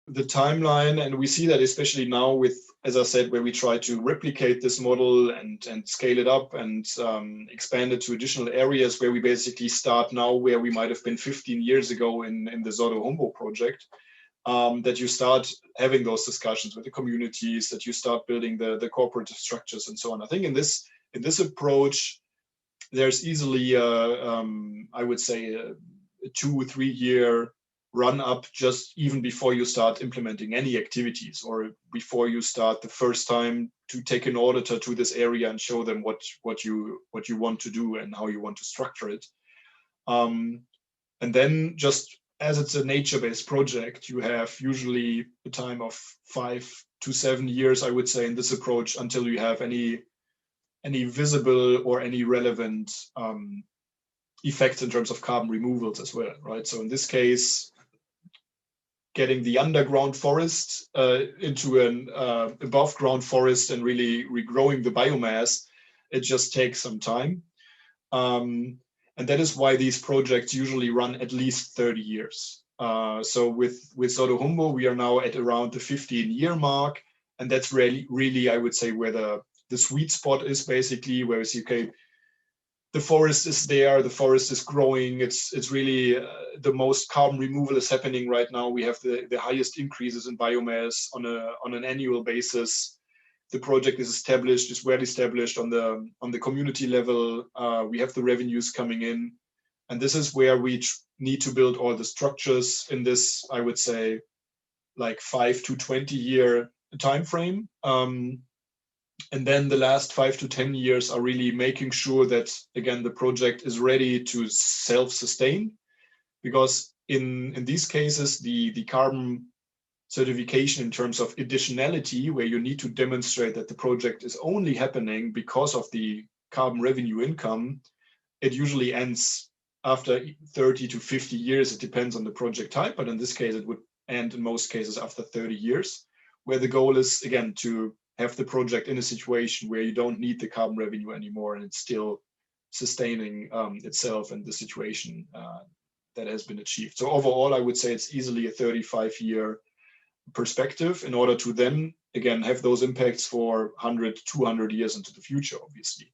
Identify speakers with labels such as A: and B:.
A: the timeline, and we see that especially now with, as I said, where we try to replicate this model and scale it up and expand it to additional areas where we basically start now where we might have been 15 years ago in the Zodo Hombo project, that you start having those discussions with the communities, that you start building the corporate structures and so on. I think in this approach, there's easily, I would say, a 2-3 year run up just even before you start implementing any activities, or before you start the first time to take an auditor to this area and show them what you want to do and how you want to structure it. And then, just as it's a nature-based project, you have usually a time of 5 to 7 years, I would say, in this approach until you have any visible or any relevant effects in terms of carbon removals as well, right? So in this case, getting the underground forest into an above ground forest and really regrowing the biomass, it just takes some time. And that is why these projects usually run at least 30 years. So with Zodo Hombo, we are now at around the 15-year mark. And that's really, I would say, where the sweet spot is, basically, where we see, okay, the forest is there, the forest is growing. It's really the most carbon removal is happening right now. We have the highest increases in biomass on an annual basis. The project is established, is well established on the community level. We have the revenues coming in, and this is where we need to build all the structures in this, I would say, like 5 to 20 year time frame. And then the last 5 to 10 years are really making sure that, again, the project is ready to self-sustain, because in these cases, the carbon certification in terms of additionality, where you need to demonstrate that the project is only happening because of the carbon revenue income, it usually ends after 30 to 50 years. It depends on the project type, but in this case, it would end in most cases after 30 years, where the goal is, again, to have the project in a situation where you don't need the carbon revenue anymore, and it's still sustaining itself and the situation that has been achieved. So overall, I would say it's easily a 35-year perspective in order to then, again, have those impacts for 100, 200 years into the future, obviously.